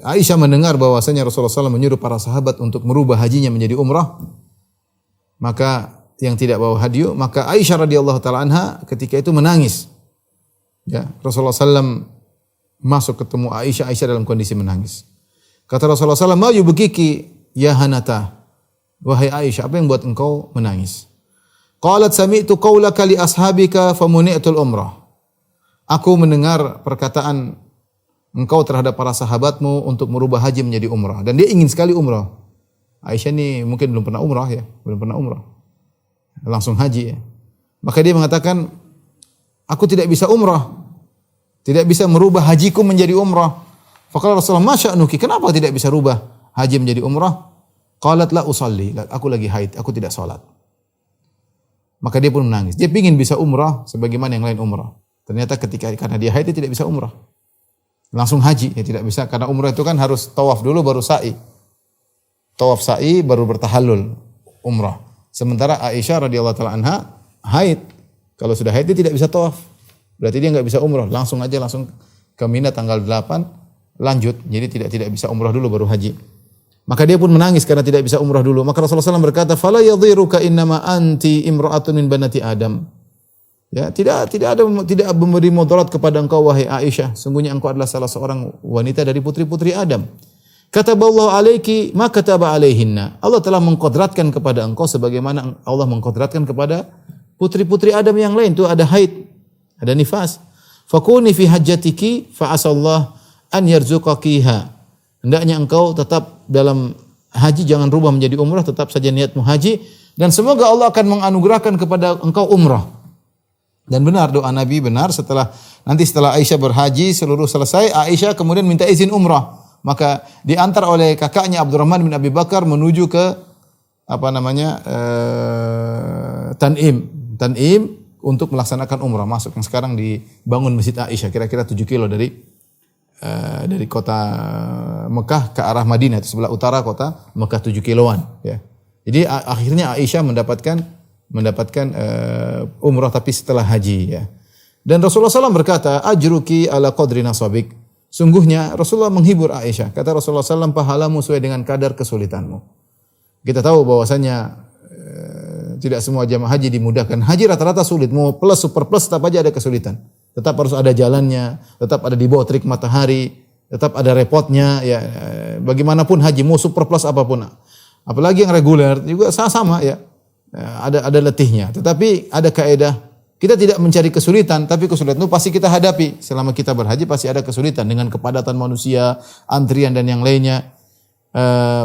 Aisyah mendengar bahwasanya Rasulullah SAW menyuruh para sahabat untuk merubah hajinya menjadi umrah, maka yang tidak bawa hadiah, maka Aisyah radhiyallahu taala anha ketika itu menangis. Ya, Rasulullah SAW masuk ketemu Aisyah, Aisyah dalam kondisi menangis. Kata Rasulullah SAW, "Ma yubkiki ya Hanata?" Wahai Aisyah, apa yang buat engkau menangis? Qalat sami'tu qaulaka li ashabika famuni'tul umrah. Aku mendengar perkataan engkau terhadap para sahabatmu untuk merubah haji menjadi umrah, dan dia ingin sekali umrah. Aisyah ini mungkin belum pernah umrah ya, belum pernah umrah. Langsung haji ya. Maka dia mengatakan, aku tidak bisa umrah, tidak bisa merubah hajiku menjadi umrah. Faqala Rasulullah, "Ma sya'nuki?" Kenapa tidak bisa rubah haji menjadi umrah? Qalat la usalli, aku lagi haid, aku tidak salat. Maka dia pun menangis. Dia ingin bisa umrah sebagaimana yang lain umrah. Ternyata karena dia haid dia tidak bisa umrah. Langsung haji, ya tidak bisa, karena umrah itu kan harus tawaf dulu baru sa'i. Tawaf sa'i baru bertahallul umrah. Sementara Aisyah radhiyallahu taala anha haid. Kalau sudah haid dia tidak bisa tawaf. Berarti dia enggak bisa umrah, langsung ke Mina tanggal 8 lanjut. Jadi tidak bisa umrah dulu baru haji. Maka dia pun menangis karena tidak bisa umrah dulu. Maka Rasulullah SAW berkata, "Fala yadhiruka innama anti imra'atun min banati Adam." Ya, tidak memberi mudarat kepada engkau wahai Aisyah. Sungguhnya engkau adalah salah seorang wanita dari putri-putri Adam. Kataballahu alaiki ma kataba alaihinna. Allah telah mengkodratkan kepada engkau sebagaimana Allah mengkodratkan kepada putri-putri Adam yang lain. Itu ada haid, ada nifas. Fakuni fi hajjatiki fa asallah an yarzuqakiha. Hendaknya engkau tetap dalam haji, jangan rubah menjadi umrah, tetap saja niatmu haji, dan semoga Allah akan menganugerahkan kepada engkau umrah. Dan benar doa Nabi benar, setelah Aisyah berhaji seluruh selesai, Aisyah kemudian minta izin umrah. Maka diantar oleh kakaknya Abdurrahman bin Abi Bakar menuju ke Tan'im untuk melaksanakan umrah, masuk yang sekarang dibangun Masjid Aisyah, kira-kira 7 kilo dari kota Mekah ke arah Madinah, itu sebelah utara kota Mekah 7 kiloan ya. Jadi akhirnya Aisyah mendapatkan umrah tapi setelah haji ya. Dan Rasulullah SAW berkata, "Ajruki ala qadri nasabik." Sungguhnya Rasulullah menghibur Aisyah. Kata Rasulullah SAW, "Pahalamu sesuai dengan kadar kesulitanmu." Kita tahu bahwasanya tidak semua jamaah haji dimudahkan. Haji rata-rata sulit, mau plus super plus tetap aja ada kesulitan. Tetap harus ada jalannya, tetap ada di bawah terik matahari, tetap ada repotnya ya. Bagaimanapun haji mau super plus apapun. Apalagi yang reguler juga sama ya. Ada letihnya. Tetapi ada kaidah, kita tidak mencari kesulitan, tapi kesulitan itu pasti kita hadapi. Selama kita berhaji pasti ada kesulitan dengan kepadatan manusia, antrian dan yang lainnya.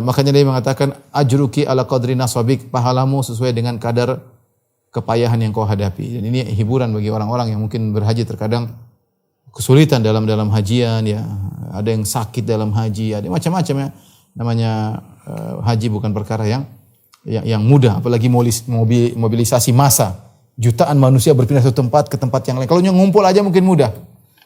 Makanya dia mengatakan ajruki ala qadri nasabik, pahalamu sesuai dengan kadar kepayahan yang kau hadapi. Dan ini hiburan bagi orang-orang yang mungkin berhaji terkadang kesulitan dalam hajian ya. Ada yang sakit dalam haji, ada macam-macam ya. Namanya haji bukan perkara yang mudah, apalagi mobilisasi massa. Jutaan manusia berpindah satu tempat ke tempat yang lain. Kalau ngumpul aja mungkin mudah.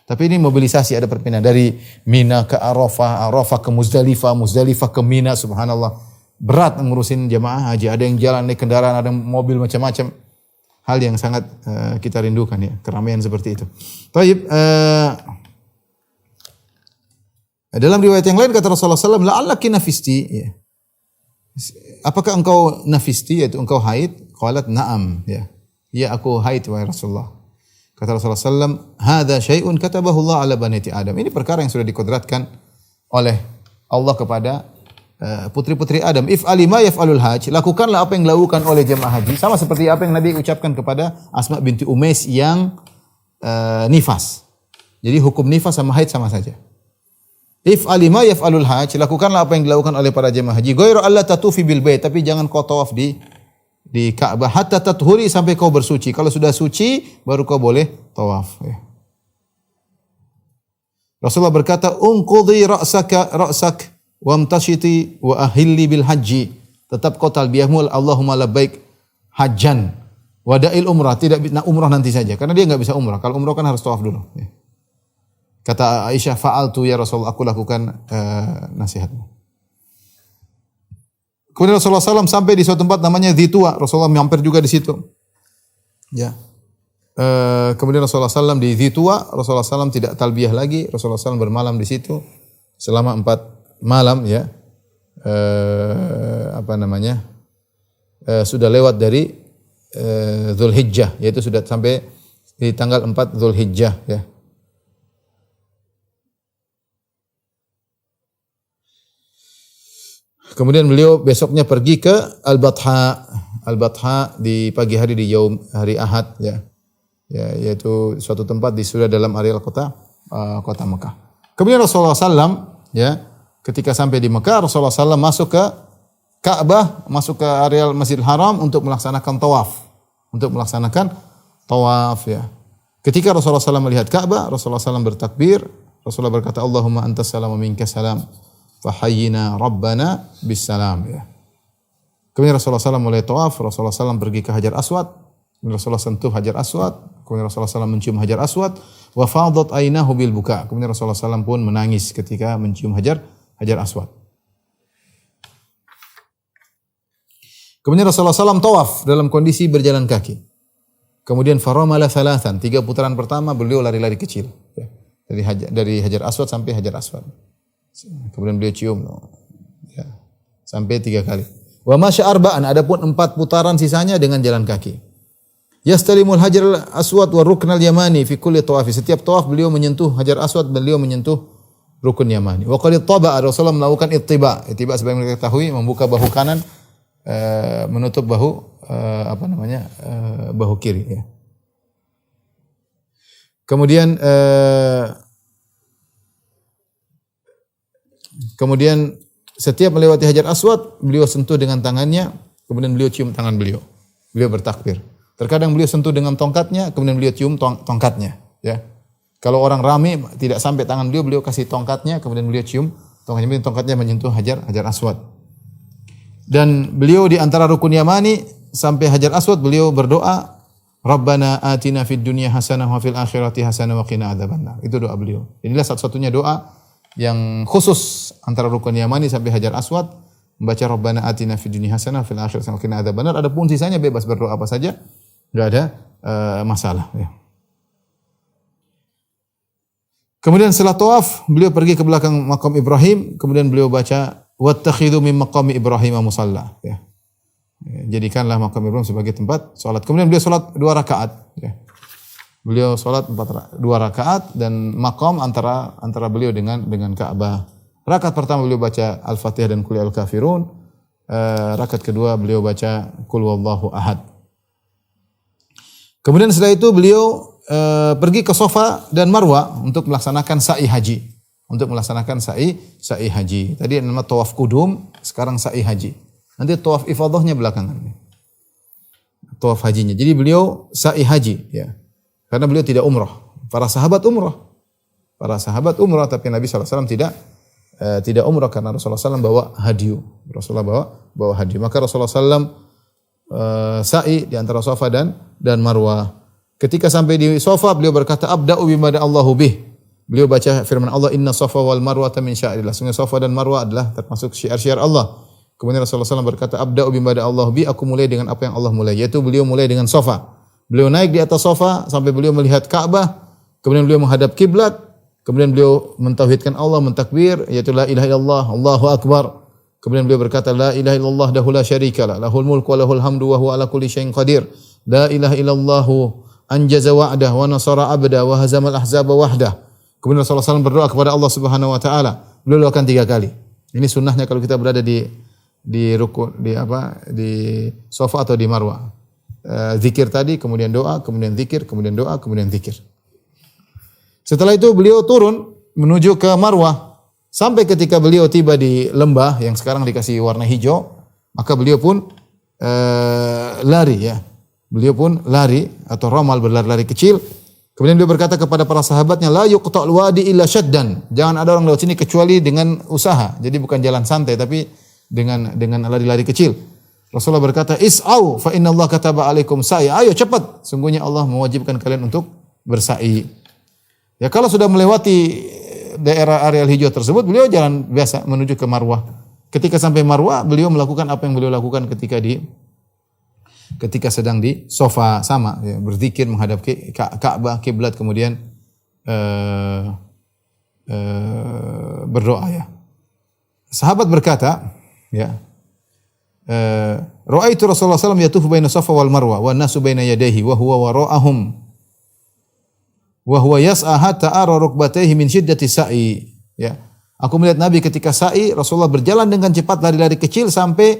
Tapi ini mobilisasi, ada perpindahan dari Mina ke Arafah, Arafah ke Muzdalifah, Muzdalifah ke Mina, subhanallah. Berat ngurusin jamaah haji, ada yang jalan naik kendaraan, ada yang mobil macam-macam. Hal yang sangat kita rindukan ya, keramaian seperti itu. Baik, dalam riwayat yang lain kata Rasulullah SAW, la'allaki nafisti, ya. Apakah engkau nafisti, yaitu engkau haid? Qalat na'am, ya. Ya, aku haid wahai Rasulullah. Kata Rasulullah SAW, hadza syai'un katabahu Allah ala banati Adam. Ini perkara yang sudah dikodratkan oleh Allah kepada putri-putri Adam. If'ali ma yaf'alul hajj. Lakukanlah apa yang dilakukan oleh jemaah haji. Sama seperti apa yang Nabi ucapkan kepada Asma binti Umais yang nifas. Jadi hukum nifas sama haid sama saja. If'ali ma yaf'alul hajj. Lakukanlah apa yang dilakukan oleh para jemaah haji. Ghairu alla tatufi bil bait, tapi jangan kau tawaf di Ka'bah hatta tathuri, sampai kau bersuci. Kalau sudah suci baru kau boleh tawaf ya. Rasulullah berkata, "Unqudhi ra'sak wamtashiti wa ahilli bil haji." Tetap kau talbiyahmu Allahumma labbaik hajjan wadail umrah, tidak umrah nanti saja karena dia enggak bisa umrah. Kalau umrah kan harus tawaf dulu ya. Kata Aisyah, "Fa'altu ya Rasulullah, aku lakukan nasihatmu." Kemudian Rasulullah SAW sampai di suatu tempat namanya Dhitua. Rasulullah mampir juga di situ. Ya. kemudian Rasulullah SAW di Dzituwa, Rasulullah SAW tidak talbiyah lagi, Rasulullah SAW bermalam di situ selama 4 malam ya. Sudah lewat dari Dzulhijjah, yaitu sudah sampai di tanggal 4 Dzulhijjah ya. Kemudian beliau besoknya pergi ke Al-Batha di pagi hari di hari Ahad ya. Ya, yaitu suatu tempat di sudah dalam areal kota Mekah. Kemudian Rasulullah SAW ya, ketika sampai di Mekah, Rasulullah SAW masuk ke Ka'bah, masuk ke areal Masjidil Haram untuk melaksanakan tawaf ya. Ketika Rasulullah SAW melihat Ka'bah, Rasulullah SAW bertakbir, Rasulullah berkata, Allahumma antas salam wa minkas salam, fahayyina rabbana bis salam ya. Kemudian Rasulullah SAW mulai tawaf, Rasulullah SAW pergi ke Hajar Aswad, Rasulullah sentuh Hajar Aswad, kemudian Rasulullah SAW mencium Hajar Aswad, wa fadat ainahu bil buka. Kemudian Rasulullah SAW pun menangis ketika mencium Hajar Aswad. Kemudian Rasulullah SAW tawaf dalam kondisi berjalan kaki. Kemudian faramala thalathan, 3 putaran pertama beliau lari-lari kecil. Ya. Dari Hajar Aswad sampai Hajar Aswad. Kemudian beliau cium ya, sampai 3 kali. Wa masya arba'an, adapun 4 putaran sisanya dengan jalan kaki. Yastalimul Hajar Aswad wa Ruknal Yamani fi kulli tawafi. Setiap tawaf beliau menyentuh Hajar Aswad, beliau menyentuh Rukun Yamani. Wa qad ittaba'a, Rasulullah melakukan ittiba. Ittiba sebagaimana kita ketahui membuka bahu kanan, menutup bahu bahu kiri ya. Kemudian setiap melewati Hajar Aswad, beliau sentuh dengan tangannya, kemudian beliau cium tangan beliau. Beliau bertakbir. Terkadang beliau sentuh dengan tongkatnya, kemudian beliau cium tongkatnya, ya. Kalau orang ramai tidak sampai tangan beliau, beliau kasih tongkatnya, kemudian beliau cium tongkatnya menyentuh Hajar Aswad. Dan beliau di antara Rukun Yamani sampai Hajar Aswad beliau berdoa, Rabbana atina fid dunya hasanah wa fil akhirati hasanah wa qina adzabannar. Itu doa beliau. Inilah satu-satunya doa yang khusus antara Rukun Yamani sampai Hajar Aswad, membaca Rabbana atina fid dunya hasanah wa fil akhirati hasanah wa qina adzabannar. Adapun sisanya bebas berdoa apa saja. Enggak ada masalah ya. Kemudian setelah tawaf, beliau pergi ke belakang makam Ibrahim, kemudian beliau baca wattakhidhu min maqami Ibrahim musalla ya. Jadikanlah makam Ibrahim sebagai tempat salat. Kemudian beliau salat 2 rakaat ya. Beliau salat 2 rakaat dan makam antara beliau dengan Ka'bah. Rakaat pertama beliau baca Al-Fatihah dan Qul ya Al-Kafirun. Rakaat kedua beliau baca Qul wallahu ahad. Kemudian setelah itu beliau pergi ke Safa dan Marwa untuk melaksanakan sa'i haji. Tadi nama tawaf kudum, sekarang sa'i haji. Nanti tawaf ifadahnya belakangan. Tawaf hajinya. Jadi beliau sa'i haji ya. Karena beliau tidak umrah. Para sahabat umrah, tapi Nabi SAW tidak umrah karena Rasulullah SAW bawa hadiyu. Bawa hadiyu. Maka Rasulullah SAW sa'i di antara Safa dan Marwah. Ketika sampai di Safa, beliau berkata, Abda'u bima Allahu bih. Beliau baca firman Allah, Inna Safa wal Marwata min sya'irillah. Sungguh Safa dan Marwah adalah termasuk syiar-syiar Allah. Kemudian Rasulullah SAW berkata, Abda'u bima Allahu bih. Aku mulai dengan apa yang Allah mulai. Yaitu beliau mulai dengan Safa. Beliau naik di atas Safa sampai beliau melihat Ka'bah. Kemudian beliau menghadap kiblat. Kemudian beliau mentauhidkan Allah, mentakbir. Yaitu la ilaha illallah, Allahu Akbar. Kemudian beliau berkata, La ilaha illallah dahu la syarikalah. Lahul mulku wa lahul hamdu wa huwa ala kulli syai'in qadir. La ilaha illallahu anjaza wa'dah wa nasara abda wa hazamal ahzaba wahdah. Kemudian Rasulullah SAW berdoa kepada Allah Subhanahu wa taala. Beliau lakukan 3 kali. Ini sunnahnya kalau kita berada di rukun di Safa atau di Marwah. Zikir tadi, kemudian doa, kemudian zikir, kemudian doa, kemudian zikir. Setelah itu beliau turun menuju ke Marwah. Sampai ketika beliau tiba di lembah yang sekarang dikasih warna hijau, maka beliau pun lari ya. Beliau pun lari atau ramal berlari-lari kecil. Kemudian beliau berkata kepada para sahabatnya, la yuqta'ul wadi illa syaddan. Jangan ada orang lewat sini kecuali dengan usaha. Jadi bukan jalan santai tapi dengan lari-lari kecil. Rasulullah berkata, is'au fa innallaha kataba alaikum sa'i. Ayo cepat, sungguhnya Allah mewajibkan kalian untuk bersa'i. Ya kalau sudah melewati daerah areal hijau tersebut, beliau jalan biasa menuju ke Marwah. Ketika sampai Marwah, beliau melakukan apa yang beliau lakukan ketika di ketika sedang di sofa sama ya, berzikir menghadap Ka'bah kiblat kemudian berdoa ya. Sahabat berkata ya, ra'aitu Rasulullah sallallahu alaihi wasallam yatufu baina Safa wal Marwa wan nasu baina yadayhi wa huwa wara'ahum wa huwa yas'a hatta ara rukbatayhi min shiddati sa'i ya. Aku melihat Nabi ketika sa'i, Rasulullah berjalan dengan cepat lari-lari kecil sampai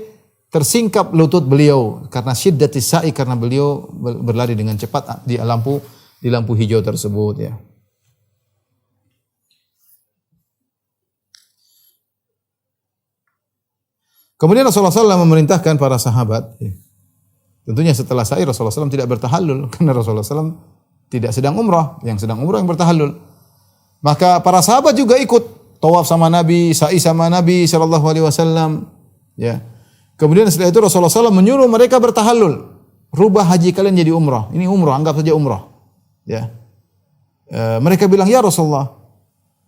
tersingkap lutut beliau karena shiddati sa'i, karena beliau berlari dengan cepat di lampu hijau tersebut ya. Kemudian Rasulullah SAW memerintahkan para sahabat, tentunya setelah sa'i Rasulullah SAW tidak bertahallul karena Rasulullah SAW tidak sedang umrah, yang sedang umrah yang bertahallul. Maka para sahabat juga ikut tawaf sama Nabi, sa'i sama Nabi sallallahu alaihi wasallam ya. Kemudian setelah itu Rasulullah SAW menyuruh mereka bertahallul. Rubah haji kalian jadi umrah. Ini umrah, anggap saja umrah. Ya. Mereka bilang, "Ya Rasulullah,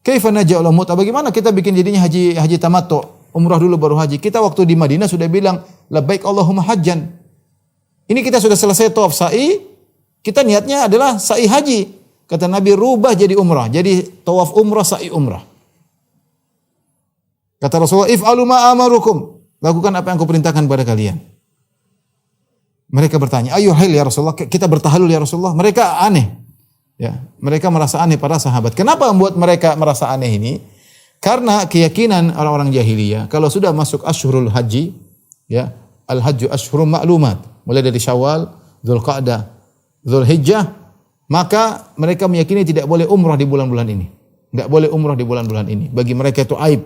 kaifa naj'al muta? Bagaimana kita bikin jadinya haji tamattu? Umrah dulu baru haji. Kita waktu di Madinah sudah bilang, labbaik Allahumma hajjan. Ini kita sudah selesai tawaf sa'i, kita niatnya adalah sa'i haji. Kata Nabi, rubah jadi umrah. Jadi tawaf umrah, sa'i umrah. Kata Rasulullah, if'alu ma amarukum. Lakukan apa yang aku perintahkan kepada kalian. Mereka bertanya, ayo hail ya Rasulullah, kita bertahallul ya Rasulullah. Mereka aneh. Ya, mereka merasa aneh para sahabat. Kenapa membuat mereka merasa aneh ini? Karena keyakinan orang-orang jahiliyah, kalau sudah masuk Ashhurul Haji, ya, al-hajju ashhurum ma'lumat, mulai dari Syawal, Dzulqa'dah, Dzulhijjah, maka mereka meyakini tidak boleh umrah di bulan-bulan ini. Enggak boleh umrah di bulan-bulan ini. Bagi mereka itu aib.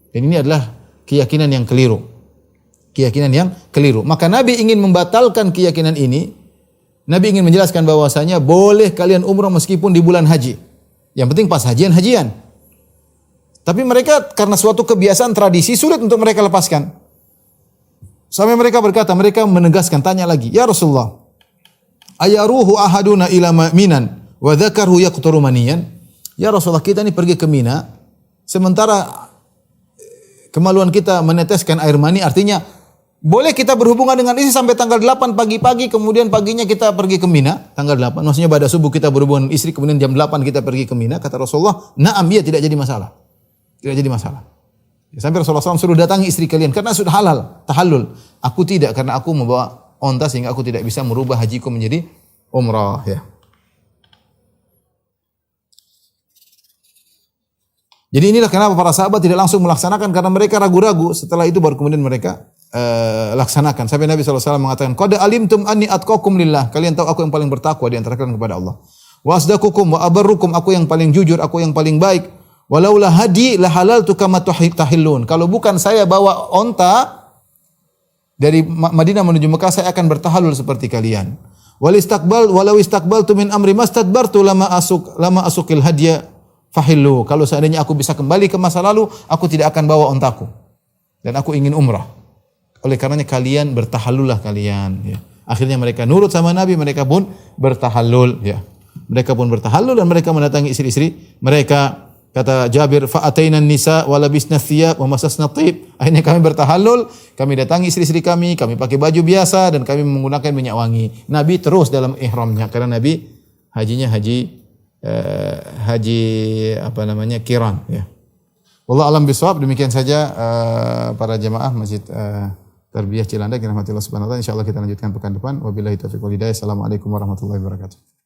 Dan ini adalah keyakinan yang keliru. Keyakinan yang keliru. Maka Nabi ingin membatalkan keyakinan ini. Nabi ingin menjelaskan bahwasanya boleh kalian umrah meskipun di bulan haji. Yang penting pas hajian. Tapi mereka karena suatu kebiasaan tradisi sulit untuk mereka lepaskan. Sampai mereka berkata, mereka menegaskan, tanya lagi, "Ya Rasulullah, ayaruhu ahaduna ila minan wa dzakaru yaqturu maniyan?" Ya Rasulullah, kita ini pergi ke Mina, sementara kemaluan kita meneteskan air mani, artinya boleh kita berhubungan dengan istri sampai tanggal 8 pagi-pagi, kemudian paginya kita pergi ke Mina, tanggal 8, maksudnya pada subuh kita berhubungan dengan istri, kemudian jam 8 kita pergi ke Mina. Kata Rasulullah, "Na'am, iya, tidak jadi masalah." Tidak jadi masalah. Sampai Rasulullah SAW suruh datangi istri kalian karena sudah halal, tahallul. Aku tidak, karena aku membawa onta sehingga aku tidak bisa merubah hajiku menjadi umrah ya. Jadi inilah kenapa para sahabat tidak langsung melaksanakan, karena mereka ragu-ragu. Setelah itu baru kemudian mereka laksanakan. Sampai Nabi SAW mengatakan, "Qad alimtum anni atqakum lillah." Kalian tahu aku yang paling bertakwa di antara kalian kepada Allah. "Wa asdaqukum wa abarrukum." Aku yang paling jujur, aku yang paling baik. "Walaula hadi la halaltu kama tahillun." Kalau bukan saya bawa onta dari Madinah menuju Mekah, saya akan bertahallul seperti kalian. Walau istaqbaltu min amri mastadbartu lama asukil hadiya fahillu. Kalau seandainya aku bisa kembali ke masa lalu, aku tidak akan bawa ontaku. Dan aku ingin umrah. Oleh karenanya kalian bertahallullah kalian. Ya. Akhirnya mereka nurut sama Nabi, mereka pun bertahallul. Ya. Mereka pun bertahallul dan mereka mendatangi istri-istri mereka. Kata Jabir, fa'ataina nisa wa labisna thiyab wa masasna thib. Akhirnya kami bertahallul, kami datangi istri-istri kami pakai baju biasa dan kami menggunakan minyak wangi. Nabi terus dalam ihramnya karena Nabi haji qiran ya. Wallahu a'lam bishawab. Demikian saja para jemaah Masjid Tarbiyah Cilandak yang dirahmati Allah Subhanahu wa taala. Insyaallah kita lanjutkan pekan depan. Wabillahi taufiq wal hidayah. Assalamualaikum warahmatullahi wabarakatuh.